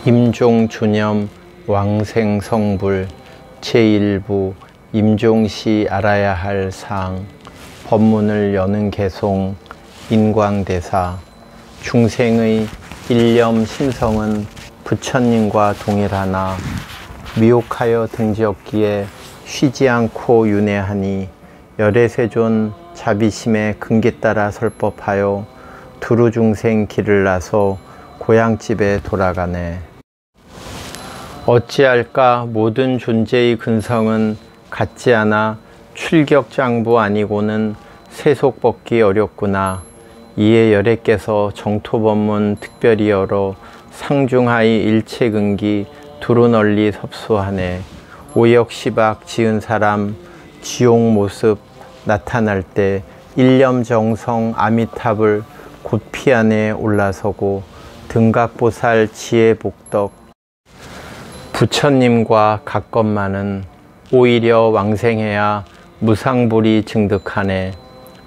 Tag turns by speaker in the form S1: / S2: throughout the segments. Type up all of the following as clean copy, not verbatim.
S1: 임종 주념 왕생성불 제1부 임종시 알아야 할 사항 법문을 여는 개송 인광대사 중생의 일념 심성은 부처님과 동일하나 미혹하여 등지었기에 쉬지 않고 윤회하니 열애세존 자비심의 근기 따라 설법하여 두루 중생 길을 나서 고향집에 돌아가네. 어찌할까 모든 존재의 근성은 같지 않아 출격장부 아니고는 세속 벗기 어렵구나. 이에 열애께서 정토법문 특별히 열어 상중하의 일체근기 두루 널리 섭수하네. 오역시박 지은 사람 지옥 모습 나타날 때 일념정성 아미탑을 곧피 안에 올라서고 등각보살 지혜복덕 부처님과 같건만은 오히려 왕생해야 무상불이 증득하네.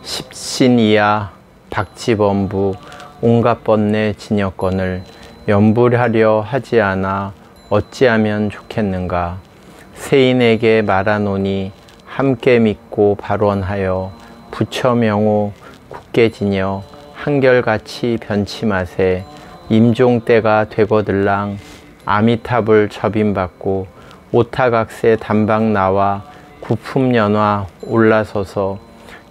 S1: 십신이야 박지범부 온갖 번뇌 진여건을 염불하려 하지 않아 어찌하면 좋겠는가. 세인에게 말하노니 함께 믿고 발언하여 부처 명호 굳게 지녀 한결같이 변치 마세. 임종 때가 되거들랑 아미탑을 접임받고 오타각세 단방 나와 구품연화 올라서서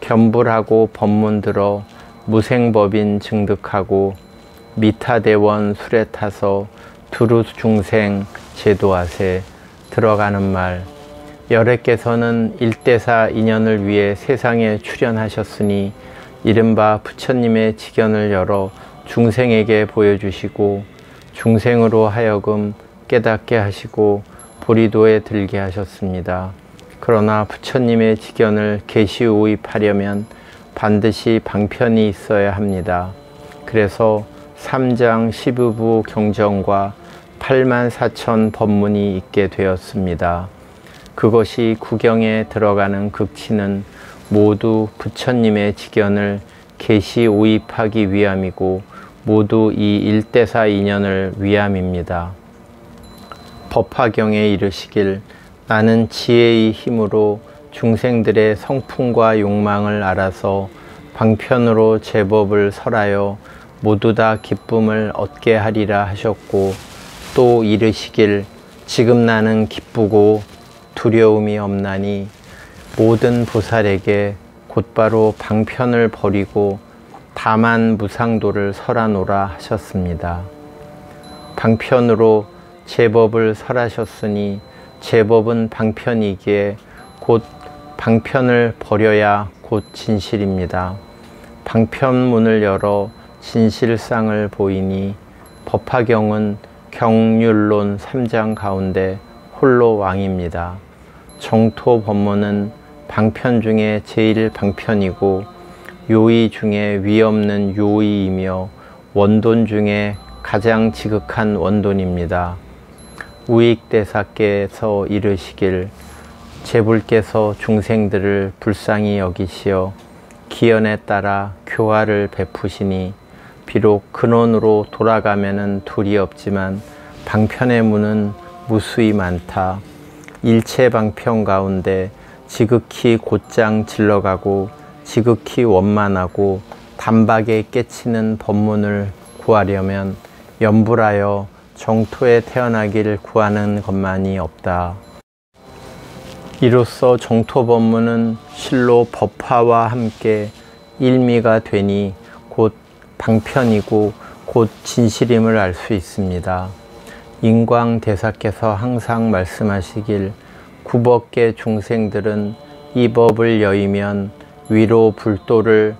S1: 겸불하고 법문 들어 무생법인 증득하고 미타대원 술에 타서 두루 중생 제도하세. 들어가는 말 열애께서는 일대사 인연을 위해 세상에 출현하셨으니 이른바 부처님의 직연을 열어 중생에게 보여주시고 중생으로 하여금 깨닫게 하시고 보리도에 들게 하셨습니다. 그러나 부처님의 직연을 계시오입하려면 반드시 방편이 있어야 합니다. 그래서 3장 12부 경전과 84,000 법문이 있게 되었습니다. 그것이 구경에 들어가는 극치는 모두 부처님의 직연을 계시오입하기 위함이고 모두 이 일대사 인연을 위함입니다. 법화경에 이르시길 나는 지혜의 힘으로 중생들의 성품과 욕망을 알아서 방편으로 제법을 설하여 모두 다 기쁨을 얻게 하리라 하셨고 또 이르시길 지금 나는 기쁘고 두려움이 없나니 모든 보살에게 곧바로 방편을 버리고 다만 무상도를 설하노라 하셨습니다. 방편으로 제법을 설하셨으니 제법은 방편이기에 곧 방편을 버려야 곧 진실입니다. 방편문을 열어 진실상을 보이니 법화경은 경률론 3장 가운데 홀로 왕입니다. 정토 법문은 방편 중에 제일 방편이고 요의 중에 위없는 요의이며 원돈 중에 가장 지극한 원돈입니다. 우익대사께서 이르시길 제불께서 중생들을 불쌍히 여기시어 기연에 따라 교화를 베푸시니 비록 근원으로 돌아가면은 둘이 없지만 방편의 문은 무수히 많다. 일체 방편 가운데 지극히 곧장 질러가고 지극히 원만하고 단박에 깨치는 법문을 구하려면 염불하여 정토에 태어나기를 구하는 것만이 없다. 이로써 정토 법문은 실로 법화와 함께 일미가 되니 곧 방편이고 곧 진실임을 알 수 있습니다. 인광대사께서 항상 말씀하시길 구법계 중생들은 이 법을 여의면 위로 불도를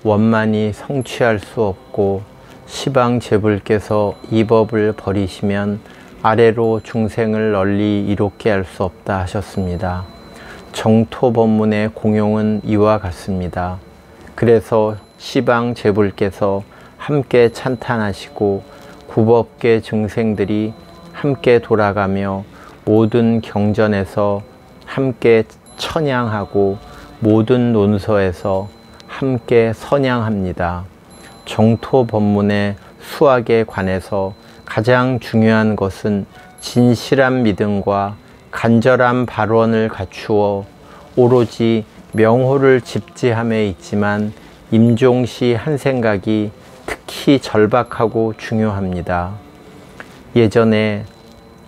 S1: 원만히 성취할 수 없고 시방제불께서 이 법을 버리시면 아래로 중생을 널리 이롭게 할 수 없다 하셨습니다. 정토법문의 공용은 이와 같습니다. 그래서 시방제불께서 함께 찬탄하시고 구법계 중생들이 함께 돌아가며 모든 경전에서 함께 천양하고 모든 논서에서 함께 선양합니다. 정토 법문의 수학에 관해서 가장 중요한 것은 진실한 믿음과 간절한 발원을 갖추어 오로지 명호를 집지함에 있지만 임종시 한 생각이 특히 절박하고 중요합니다. 예전에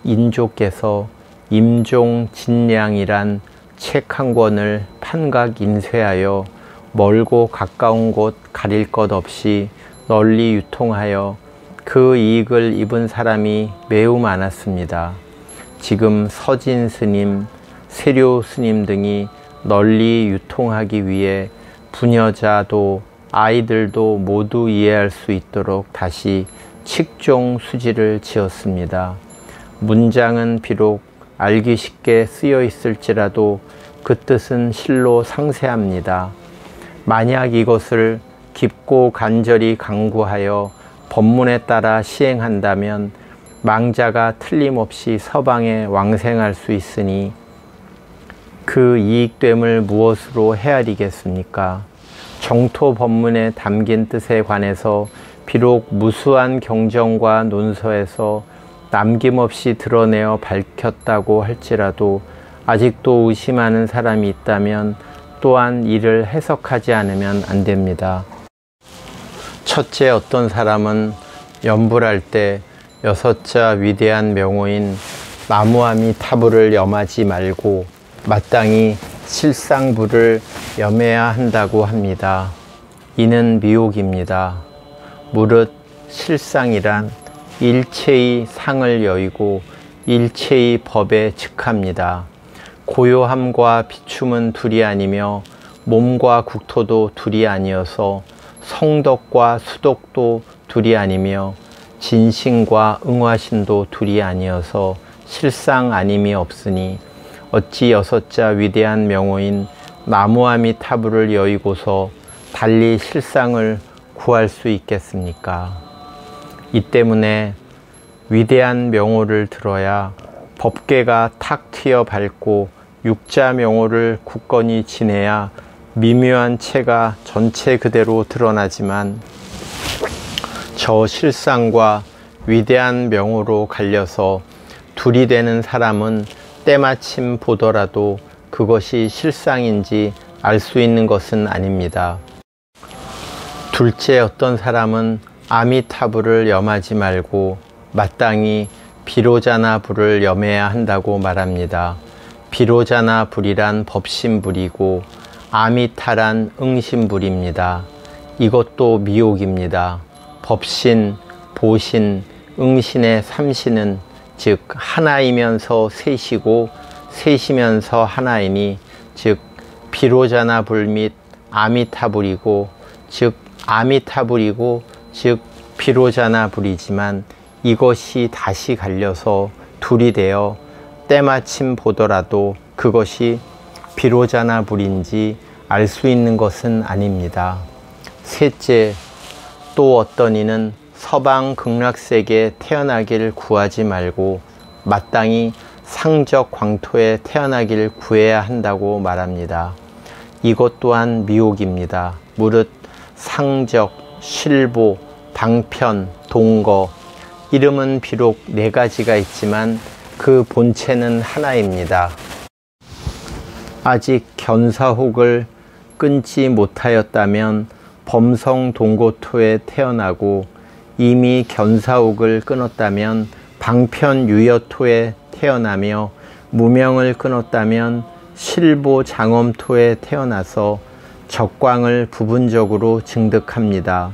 S1: 인조께서 임종진량이란 책 한 권을 판각 인쇄하여 멀고 가까운 곳 가릴 것 없이 널리 유통하여 그 이익을 입은 사람이 매우 많았습니다. 지금 서진 스님, 세료 스님 등이 널리 유통하기 위해 부녀자도 아이들도 모두 이해할 수 있도록 다시 칙종 수지를 지었습니다. 문장은 비록 알기 쉽게 쓰여 있을지라도 그 뜻은 실로 상세합니다. 만약 이것을 깊고 간절히 강구하여 법문에 따라 시행한다면 망자가 틀림없이 서방에 왕생할 수 있으니 그 이익됨을 무엇으로 헤아리겠습니까? 정토 법문에 담긴 뜻에 관해서 비록 무수한 경전과 논서에서 남김없이 드러내어 밝혔다고 할지라도 아직도 의심하는 사람이 있다면 또한 이를 해석하지 않으면 안 됩니다. 첫째, 어떤 사람은 염불할 때 6자 위대한 명호인 나무아미타불을 염하지 말고 마땅히 실상불을 염해야 한다고 합니다. 이는 미혹입니다. 무릇 실상이란 일체의 상을 여의고 일체의 법에 즉합니다. 고요함과 비춤은 둘이 아니며 몸과 국토도 둘이 아니어서 성덕과 수덕도 둘이 아니며 진신과 응화신도 둘이 아니어서 실상 아님이 없으니 어찌 6자 위대한 명호인 나무아미타불을 여의고서 달리 실상을 구할 수 있겠습니까? 이 때문에 위대한 명호를 들어야 법계가 탁 트여 밝고 육자 명호를 굳건히 지내야 미묘한 체가 전체 그대로 드러나지만 저 실상과 위대한 명호로 갈려서 둘이 되는 사람은 때마침 보더라도 그것이 실상인지 알 수 있는 것은 아닙니다. 둘째, 어떤 사람은 아미타불을 염하지 말고 마땅히 비로자나 불을 염해야 한다고 말합니다. 비로자나 불이란 법신불이고 아미타란 응신불입니다. 이것도 미혹입니다. 법신, 보신, 응신의 삼신은 즉 하나이면서 셋이고 셋이면서 하나이니 즉 비로자나 불 및 아미타불이고 즉 아미타불이고 즉 비로자나 불이지만 이것이 다시 갈려서 둘이 되어 때마침 보더라도 그것이 비로자나 불인지 알 수 있는 것은 아닙니다. 셋째, 또 어떤 이는 서방 극락세계에 태어나기를 구하지 말고 마땅히 상적 광토에 태어나기를 구해야 한다고 말합니다. 이것 또한 미혹입니다. 무릇 상적, 실보, 방편, 동거 이름은 비록 4가지가 있지만 그 본체는 하나입니다. 아직 견사혹을 끊지 못하였다면 범성 동고토에 태어나고 이미 견사혹을 끊었다면 방편 유여토에 태어나며 무명을 끊었다면 실보 장엄토에 태어나서 적광을 부분적으로 증득합니다.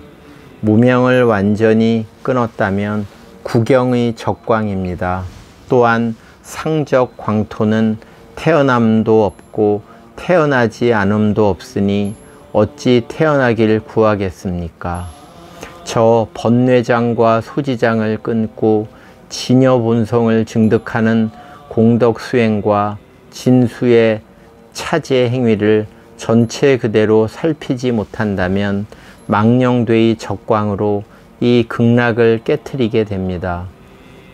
S1: 무명을 완전히 끊었다면 구경의 적광입니다. 또한 상적 광토는 태어남도 없고 태어나지 않음도 없으니 어찌 태어나기를 구하겠습니까? 저 번뇌장과 소지장을 끊고 진여본성을 증득하는 공덕수행과 진수의 차제 행위를 전체 그대로 살피지 못한다면 망령되이 적광으로 이 극락을 깨트리게 됩니다.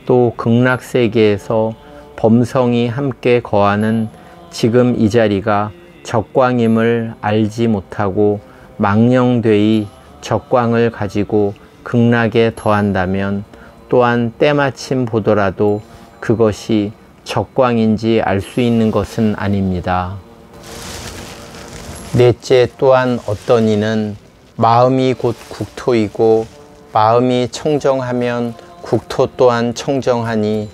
S1: 또 극락세계에서 범성이 함께 거하는 지금 이 자리가 적광임을 알지 못하고 망령되이 적광을 가지고 극락에 더한다면 또한 때마침 보더라도 그것이 적광인지 알 수 있는 것은 아닙니다. 넷째, 또한 어떤 이는 마음이 곧 국토이고 마음이 청정하면 국토 또한 청정하니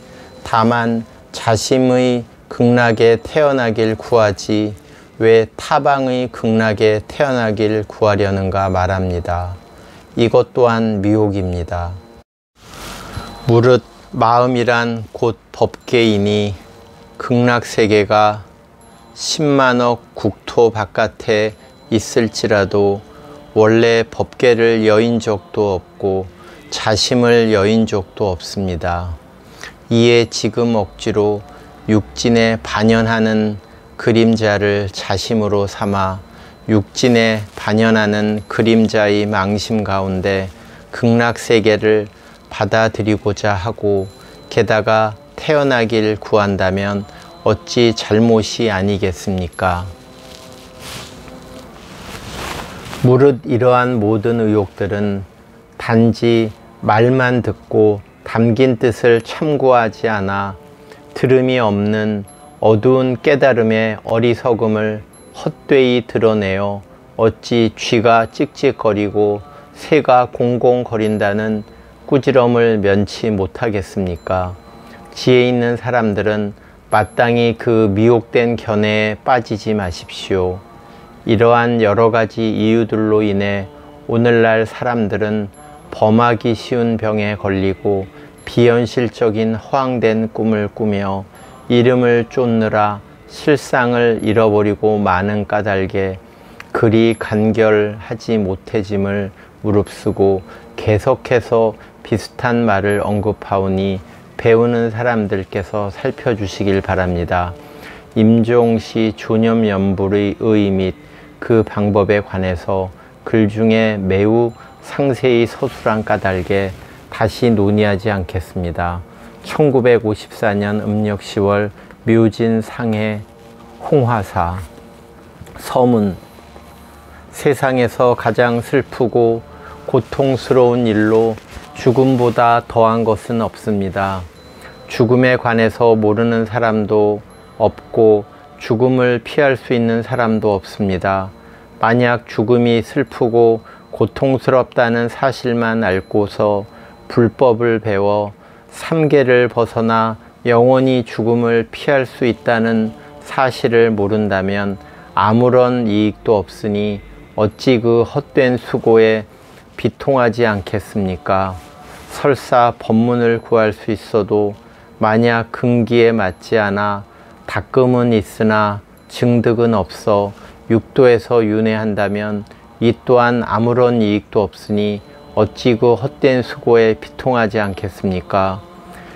S1: 다만 자심의 극락에 태어나길 구하지 왜 타방의 극락에 태어나길 구하려는가 말합니다. 이것 또한 미혹입니다. 무릇 마음이란 곧 법계이니 극락세계가 10만억 국토 바깥에 있을지라도 원래 법계를 여인 적도 없고 자심을 여인 적도 없습니다. 이에 지금 억지로 육진에 반연하는 그림자를 자심으로 삼아 육진에 반연하는 그림자의 망심 가운데 극락세계를 받아들이고자 하고 게다가 태어나길 구한다면 어찌 잘못이 아니겠습니까? 무릇 이러한 모든 의혹들은 단지 말만 듣고 담긴 뜻을 참고하지 않아 들음이 없는 어두운 깨달음의 어리석음을 헛되이 드러내어 어찌 쥐가 찍찍거리고 새가 공공거린다는 꾸지럼을 면치 못하겠습니까? 지혜 있는 사람들은 마땅히 그 미혹된 견해에 빠지지 마십시오. 이러한 여러 가지 이유들로 인해 오늘날 사람들은 범하기 쉬운 병에 걸리고 비현실적인 허황된 꿈을 꾸며 이름을 쫓느라 실상을 잃어버리고 많은 까닭에 그리 간결하지 못해짐을 무릅쓰고 계속해서 비슷한 말을 언급하오니 배우는 사람들께서 살펴주시길 바랍니다. 임종시 조념연불의 의 및 그 방법에 관해서 글 중에 매우 상세히 서술한 까닭에 다시 논의하지 않겠습니다. 1954년 음력 10월 묘진 상해 홍화사. 서문. 세상에서 가장 슬프고 고통스러운 일로 죽음보다 더한 것은 없습니다. 죽음에 관해서 모르는 사람도 없고 죽음을 피할 수 있는 사람도 없습니다. 만약 죽음이 슬프고 고통스럽다는 사실만 알고서 불법을 배워 삼계를 벗어나 영원히 죽음을 피할 수 있다는 사실을 모른다면 아무런 이익도 없으니 어찌 그 헛된 수고에 비통하지 않겠습니까? 설사 법문을 구할 수 있어도 만약 근기에 맞지 않아 닦음은 있으나 증득은 없어 육도에서 윤회한다면 이 또한 아무런 이익도 없으니 어찌 그 헛된 수고에 비통하지 않겠습니까?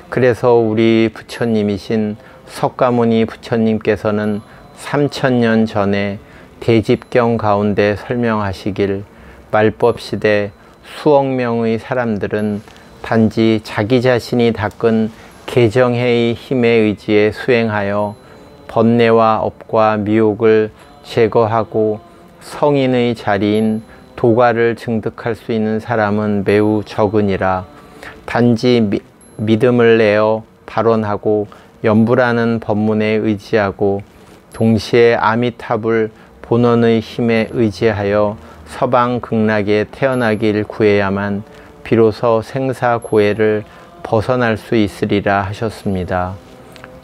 S1: 그래서 우리 부처님이신 석가모니 부처님께서는 3000년 전에 대집경 가운데 설명하시길 말법시대 수억 명의 사람들은 단지 자기 자신이 닦은 개정해의 힘에 의지에 수행하여 번뇌와 업과 미혹을 제거하고 성인의 자리인 도가를 증득할 수 있는 사람은 매우 적으니라. 단지 믿음을 내어 발언하고 연불하는 법문에 의지하고 동시에 아미타불 본원의 힘에 의지하여 서방 극락에 태어나길 구해야만 비로소 생사고해를 벗어날 수 있으리라 하셨습니다.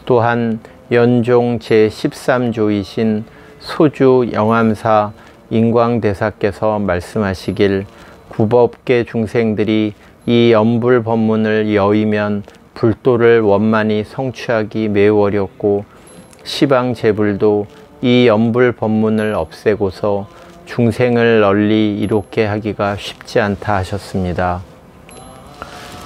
S1: 또한 연종 제13조이신 소주 영암사 인광대사께서 말씀하시길 구법계 중생들이 이 연불 법문을 여의면 불도를 원만히 성취하기 매우 어렵고 시방제불도 이 연불 법문을 없애고서 중생을 널리 이롭게 하기가 쉽지 않다 하셨습니다.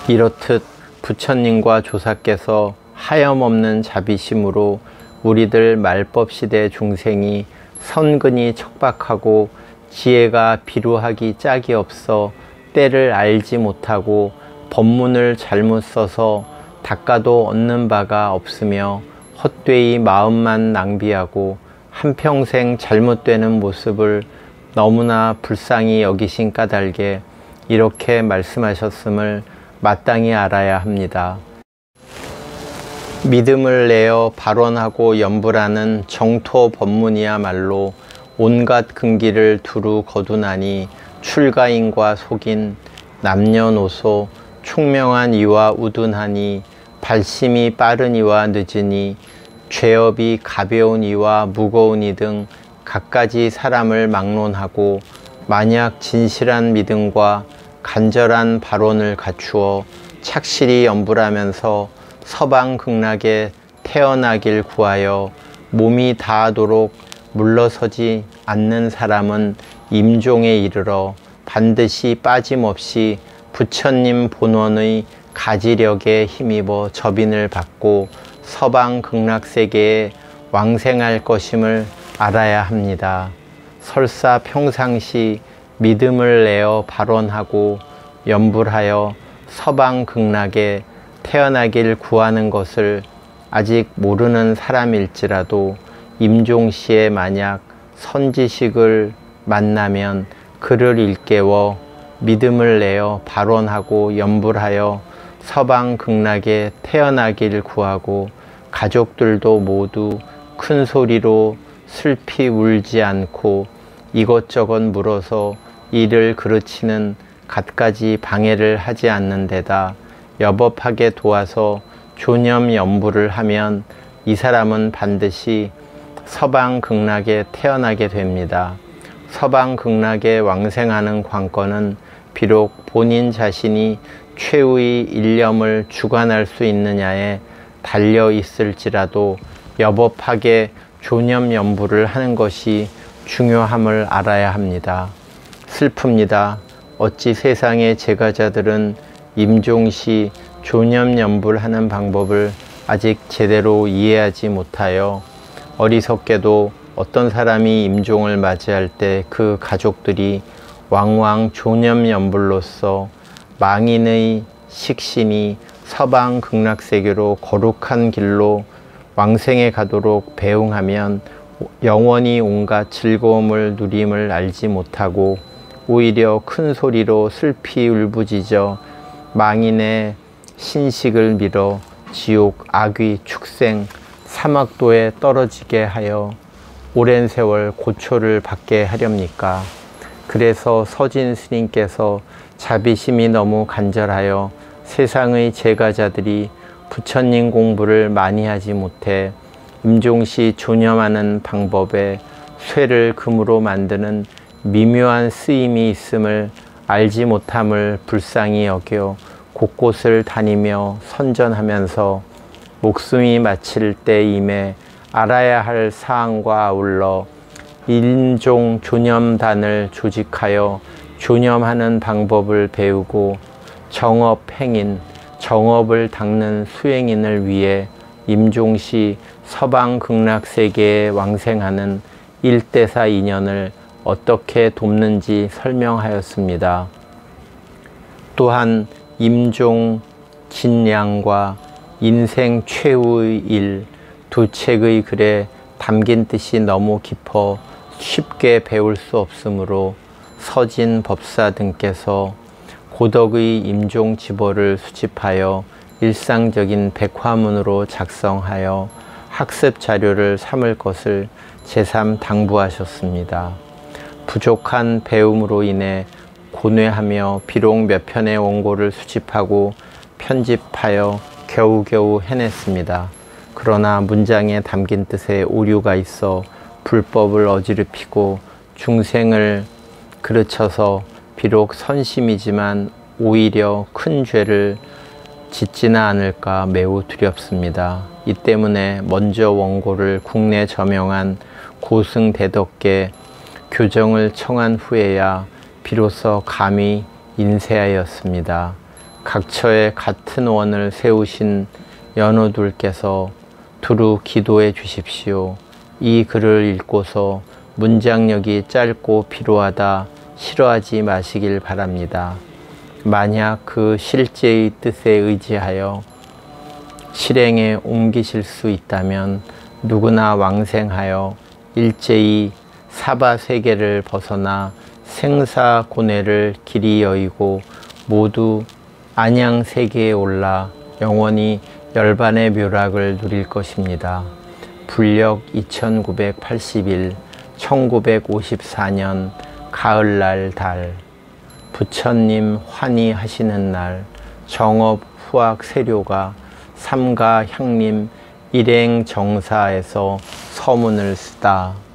S1: 이렇듯 부처님과 조사께서 하염없는 자비심으로 우리들 말법시대 중생이 선근이 척박하고 지혜가 비루하기 짝이 없어 때를 알지 못하고 법문을 잘못 써서 닦아도 얻는 바가 없으며 헛되이 마음만 낭비하고 한평생 잘못되는 모습을 너무나 불쌍히 여기신 까닭에 이렇게 말씀하셨음을 마땅히 알아야 합니다. 믿음을 내어 발언하고 연불하는 정토 법문이야말로 온갖 근기를 두루 거두나니 출가인과 속인 남녀노소 총명한 이와 우둔하니 발심이 빠른 이와 늦으니 죄업이 가벼운 이와 무거운 이 등 갖가지 사람을 막론하고 만약 진실한 믿음과 간절한 발언을 갖추어 착실히 연불하면서 서방극락에 태어나길 구하여 몸이 다하도록 물러서지 않는 사람은 임종에 이르러 반드시 빠짐없이 부처님 본원의 가지력에 힘입어 접인을 받고 서방극락세계에 왕생할 것임을 알아야 합니다. 설사 평상시 믿음을 내어 발언하고 연불하여 서방극락에 태어나길 구하는 것을 아직 모르는 사람일지라도 임종시에 만약 선지식을 만나면 그를 일깨워 믿음을 내어 발언하고 연불하여 서방극락에 태어나길 구하고 가족들도 모두 큰 소리로 슬피 울지 않고 이것저것 물어서 이를 그르치는 갖가지 방해를 하지 않는 데다 여법하게 도와서 조념 연불을 하면 이 사람은 반드시 서방극락에 태어나게 됩니다. 서방극락에 왕생하는 관건은 비록 본인 자신이 최후의 일념을 주관할 수 있느냐에 달려 있을지라도 여법하게 조념 연불을 하는 것이 중요함을 알아야 합니다. 슬픕니다. 어찌 세상의 제가자들은 임종시 조념 연불하는 방법을 아직 제대로 이해하지 못하여 어리석게도 어떤 사람이 임종을 맞이할 때 그 가족들이 왕왕 조념 연불로서 망인의 식신이 서방극락세계로 거룩한 길로 왕생에 가도록 배웅하면 영원히 온갖 즐거움을 누림을 알지 못하고 오히려 큰 소리로 슬피 울부짖어 망인의 신식을 밀어 지옥, 악귀, 축생, 사막도에 떨어지게 하여 오랜 세월 고초를 받게 하렵니까? 그래서 서진 스님께서 자비심이 너무 간절하여 세상의 제가자들이 부처님 공부를 많이 하지 못해 임종시 조념하는 방법에 쇠를 금으로 만드는 미묘한 쓰임이 있음을 알지 못함을 불쌍히 여겨 곳곳을 다니며 선전하면서 목숨이 마칠 때임에 알아야 할 사항과 아울러 임종 조념단을 조직하여 조념하는 방법을 배우고 정업 행인, 정업을 닦는 수행인을 위해 임종시 서방극락세계에 왕생하는 일대사 인연을 어떻게 돕는지 설명하였습니다. 또한 임종 진량과 인생 최후의 일 두 책의 글에 담긴 뜻이 너무 깊어 쉽게 배울 수 없으므로 서진 법사 등께서 고덕의 임종 지보를 수집하여 일상적인 백화문으로 작성하여 학습 자료를 삼을 것을 제삼 당부하셨습니다. 부족한 배움으로 인해 고뇌하며 비록 몇 편의 원고를 수집하고 편집하여 겨우겨우 해냈습니다. 그러나 문장에 담긴 뜻에 오류가 있어 불법을 어지럽히고 중생을 그르쳐서 비록 선심이지만 오히려 큰 죄를 짓지는 않을까 매우 두렵습니다. 이 때문에 먼저 원고를 국내 저명한 고승대덕께 교정을 청한 후에야 비로소 감히 인쇄하였습니다. 각처에 같은 원을 세우신 연호둘께서 두루 기도해 주십시오. 이 글을 읽고서 문장력이 짧고 피로하다 싫어하지 마시길 바랍니다. 만약 그 실제의 뜻에 의지하여 실행에 옮기실 수 있다면 누구나 왕생하여 일제히 사바세계를 벗어나 생사고뇌를 길이 여의고 모두 안양 세계에 올라 영원히 열반의 묘락을 누릴 것입니다. 불력 2981 1954년 가을날 달, 부처님 환희하시는 날, 정업 후학 세료가 삼가 향림 일행 정사에서 서문을 쓰다.